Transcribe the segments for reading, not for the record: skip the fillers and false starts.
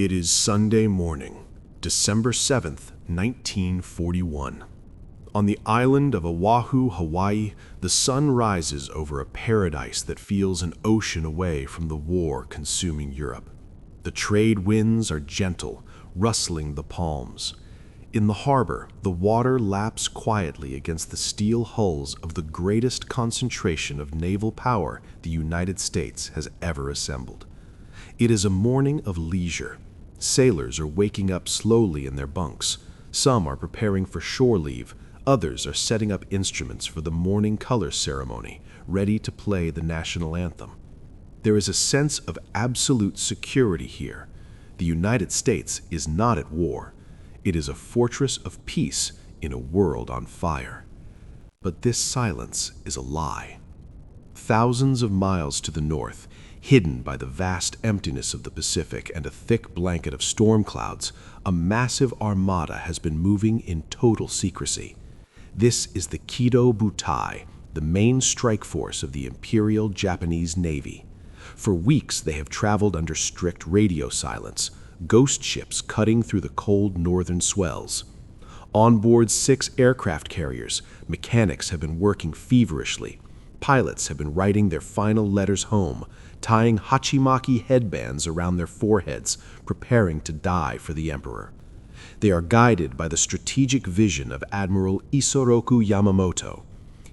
It is Sunday morning, December 7th, 1941. On the island of Oahu, Hawaii, the sun rises over a paradise that feels an ocean away from the war consuming Europe. The trade winds are gentle, rustling the palms. In the harbor, the water laps quietly against the steel hulls of the greatest concentration of naval power the United States has ever assembled. It is a morning of leisure. Sailors are waking up slowly in their bunks. Some are preparing for shore leave. Others are setting up instruments for the morning color ceremony, ready to play the national anthem. There is a sense of absolute security here. The United States is not at war. It is a fortress of peace in a world on fire. But this silence is a lie. Thousands of miles to the north, hidden by the vast emptiness of the Pacific and a thick blanket of storm clouds, a massive armada has been moving in total secrecy. This is the Kido Butai, the main strike force of the Imperial Japanese Navy. For weeks they have traveled under strict radio silence, ghost ships cutting through the cold northern swells. On board 6 aircraft carriers, mechanics have been working feverishly. Pilots have been writing their final letters home, tying hachimaki headbands around their foreheads, preparing to die for the emperor. They are guided by the strategic vision of Admiral Isoroku Yamamoto.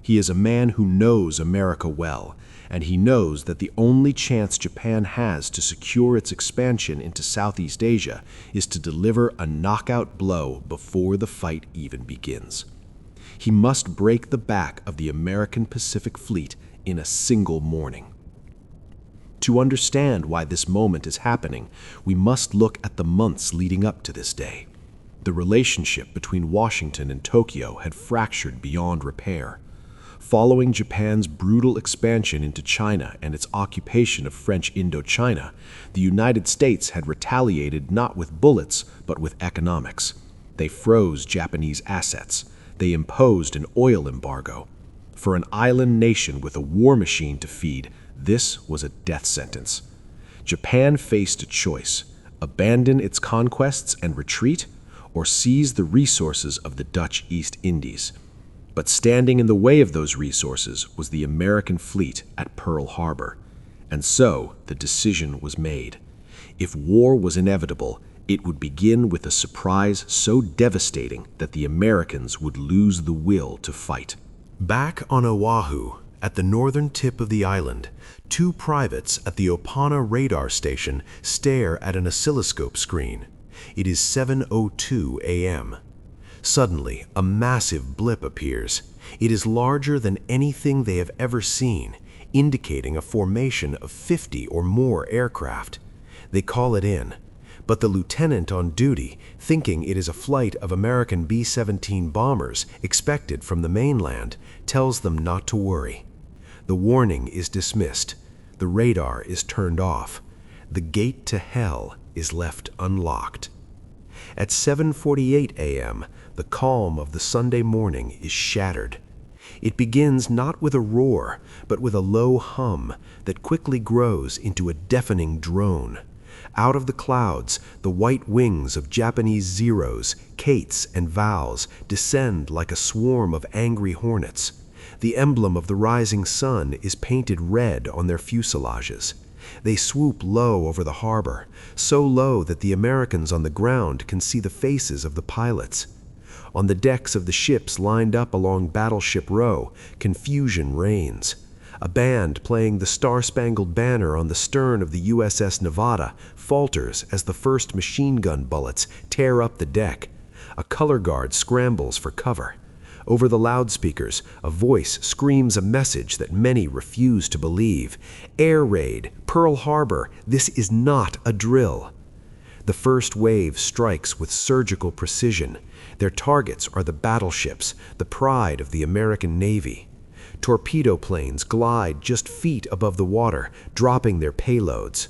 He is a man who knows America well, and he knows that the only chance Japan has to secure its expansion into Southeast Asia is to deliver a knockout blow before the fight even begins. He must break the back of the American Pacific Fleet in a single morning. To understand why this moment is happening, we must look at the months leading up to this day. The relationship between Washington and Tokyo had fractured beyond repair. Following Japan's brutal expansion into China and its occupation of French Indochina, the United States had retaliated not with bullets, but with economics. They froze Japanese assets. They imposed an oil embargo. For an island nation with a war machine to feed, this was a death sentence. Japan faced a choice: abandon its conquests and retreat, or seize the resources of the Dutch East Indies. But standing in the way of those resources was the American fleet at Pearl Harbor. And so the decision was made. If war was inevitable, it would begin with a surprise so devastating that the Americans would lose the will to fight. Back on Oahu, at the northern tip of the island, 2 privates at the Opana radar station stare at an oscilloscope screen. It is 7:02 a.m. Suddenly, a massive blip appears. It is larger than anything they have ever seen, indicating a formation of 50 or more aircraft. They call it in, but the lieutenant on duty, thinking it is a flight of American B-17 bombers expected from the mainland, tells them not to worry. The warning is dismissed. The radar is turned off. The gate to hell is left unlocked. At 7:48 a.m., the calm of the Sunday morning is shattered. It begins not with a roar, but with a low hum that quickly grows into a deafening drone. Out of the clouds, the white wings of Japanese Zeros, Kates, and Vals descend like a swarm of angry hornets. The emblem of the rising sun is painted red on their fuselages. They swoop low over the harbor, so low that the Americans on the ground can see the faces of the pilots. On the decks of the ships lined up along Battleship Row, confusion reigns. A band playing the Star-Spangled Banner on the stern of the USS Nevada falters as the first machine gun bullets tear up the deck. A color guard scrambles for cover. Over the loudspeakers, a voice screams a message that many refuse to believe. Air raid, Pearl Harbor, this is not a drill. The first wave strikes with surgical precision. Their targets are the battleships, the pride of the American Navy. Torpedo planes glide just feet above the water, dropping their payloads.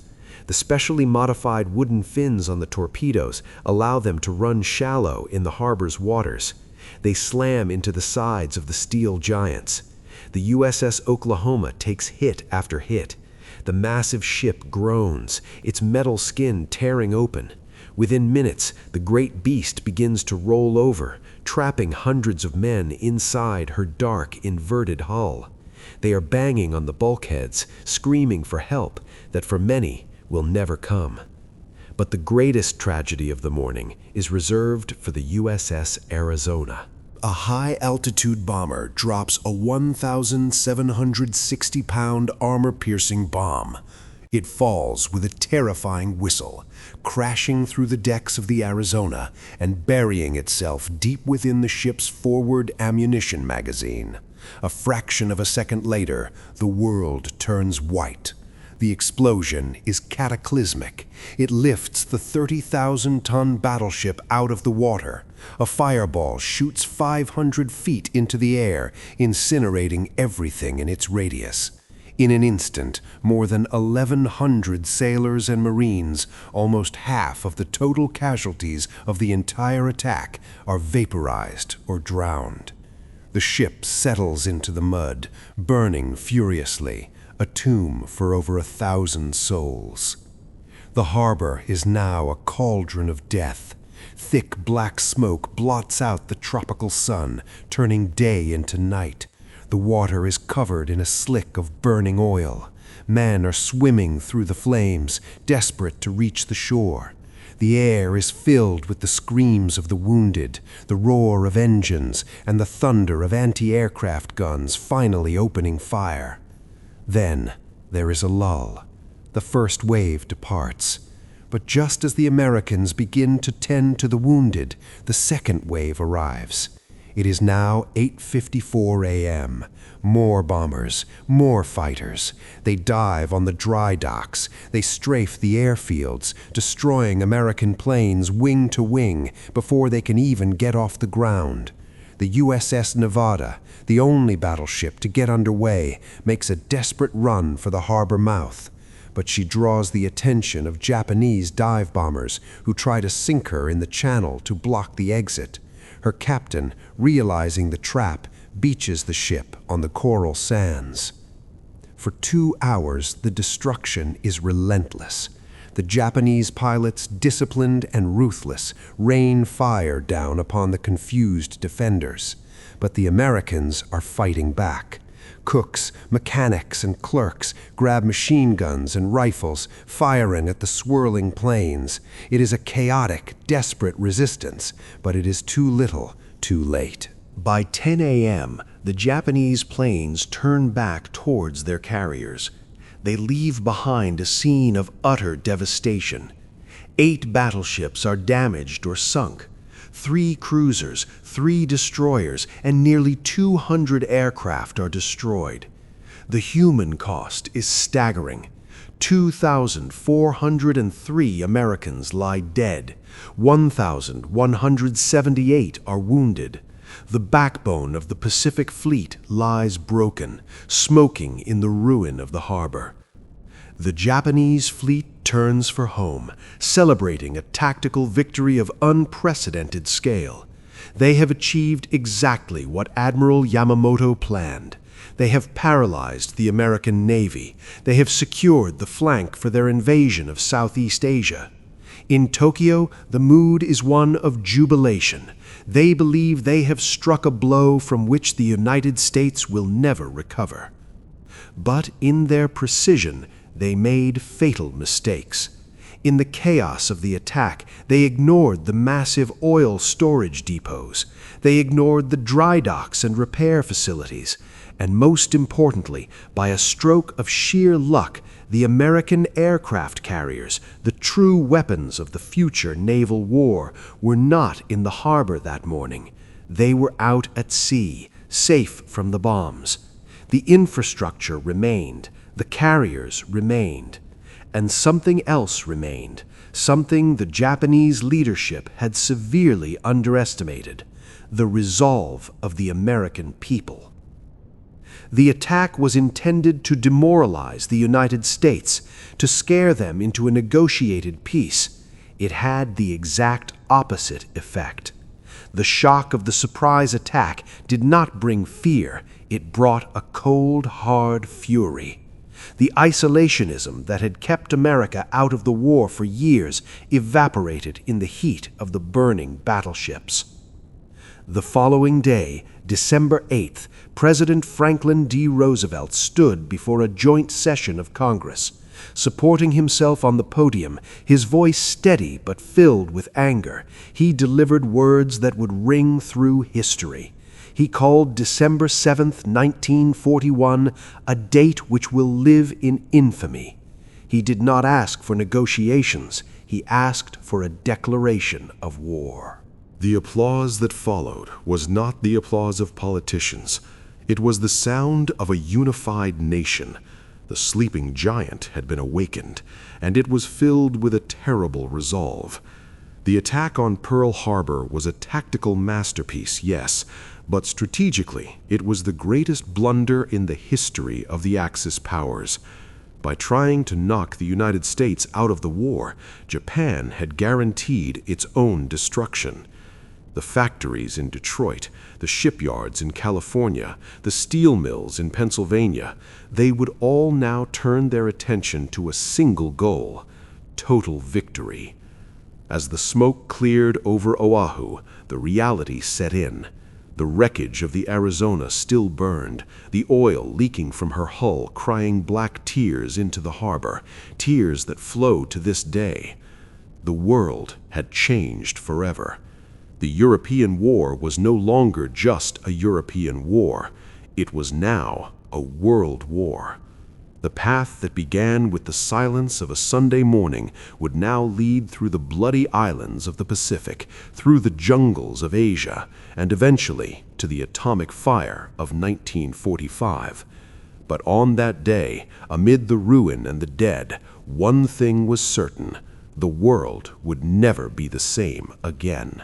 The specially modified wooden fins on the torpedoes allow them to run shallow in the harbor's waters. They slam into the sides of the steel giants. The USS Oklahoma takes hit after hit. The massive ship groans, its metal skin tearing open. Within minutes, the great beast begins to roll over, trapping hundreds of men inside her dark, inverted hull. They are banging on the bulkheads, screaming for help that for many will never come. But the greatest tragedy of the morning is reserved for the USS Arizona. A high-altitude bomber drops a 1,760-pound armor-piercing bomb. It falls with a terrifying whistle, crashing through the decks of the Arizona and burying itself deep within the ship's forward ammunition magazine. A fraction of a second later, the world turns white. The explosion is cataclysmic. It lifts the 30,000-ton battleship out of the water. A fireball shoots 500 feet into the air, incinerating everything in its radius. In an instant, more than 1,100 sailors and Marines, almost half of the total casualties of the entire attack, are vaporized or drowned. The ship settles into the mud, burning furiously, a tomb for over 1,000 souls. The harbor is now a cauldron of death. Thick black smoke blots out the tropical sun, turning day into night. The water is covered in a slick of burning oil. Men are swimming through the flames, desperate to reach the shore. The air is filled with the screams of the wounded, the roar of engines, and the thunder of anti-aircraft guns finally opening fire. Then there is a lull. The first wave departs. But just as the Americans begin to tend to the wounded, the second wave arrives. It is now 8:54 a.m. More bombers, more fighters. They dive on the dry docks. They strafe the airfields, destroying American planes wing to wing before they can even get off the ground. The USS Nevada, the only battleship to get underway, makes a desperate run for the harbor mouth. But she draws the attention of Japanese dive bombers who try to sink her in the channel to block the exit. Her captain, realizing the trap, beaches the ship on the coral sands. For 2 hours, the destruction is relentless. The Japanese pilots, disciplined and ruthless, rain fire down upon the confused defenders. But the Americans are fighting back. Cooks, mechanics, and clerks grab machine guns and rifles, firing at the swirling planes. It is a chaotic, desperate resistance, but it is too little, too late. By 10 a.m., the Japanese planes turn back towards their carriers. They leave behind a scene of utter devastation. 8 battleships are damaged or sunk. 3 cruisers, 3 destroyers, and nearly 200 aircraft are destroyed. The human cost is staggering. 2,403 Americans lie dead. 1,178 are wounded. The backbone of the Pacific Fleet lies broken, smoking in the ruin of the harbor. The Japanese fleet turns for home, celebrating a tactical victory of unprecedented scale. They have achieved exactly what Admiral Yamamoto planned. They have paralyzed the American Navy. They have secured the flank for their invasion of Southeast Asia. In Tokyo, the mood is one of jubilation. They believe they have struck a blow from which the United States will never recover. But in their precision, they made fatal mistakes. In the chaos of the attack, they ignored the massive oil storage depots. They ignored the dry docks and repair facilities. And most importantly, by a stroke of sheer luck, the American aircraft carriers, the true weapons of the future naval war, were not in the harbor that morning. They were out at sea, safe from the bombs. The infrastructure remained. The carriers remained. And something else remained, something the Japanese leadership had severely underestimated: the resolve of the American people. The attack was intended to demoralize the United States, to scare them into a negotiated peace. It had the exact opposite effect. The shock of the surprise attack did not bring fear, it brought a cold, hard fury. The isolationism that had kept America out of the war for years evaporated in the heat of the burning battleships. The following day, December 8th, President Franklin D. Roosevelt stood before a joint session of Congress. Supporting himself on the podium, his voice steady but filled with anger, he delivered words that would ring through history. He called December 7th, 1941, a date which will live in infamy. He did not ask for negotiations, he asked for a declaration of war. The applause that followed was not the applause of politicians. It was the sound of a unified nation. The sleeping giant had been awakened, and it was filled with a terrible resolve. The attack on Pearl Harbor was a tactical masterpiece, yes, but strategically it was the greatest blunder in the history of the Axis powers. By trying to knock the United States out of the war, Japan had guaranteed its own destruction. The factories in Detroit, the shipyards in California, the steel mills in Pennsylvania, they would all now turn their attention to a single goal: total victory. As the smoke cleared over Oahu, the reality set in. The wreckage of the Arizona still burned, the oil leaking from her hull crying black tears into the harbor, tears that flow to this day. The world had changed forever. The European war was no longer just a European war. It was now a world war. The path that began with the silence of a Sunday morning would now lead through the bloody islands of the Pacific, through the jungles of Asia, and eventually to the atomic fire of 1945. But on that day, amid the ruin and the dead, one thing was certain: the world would never be the same again.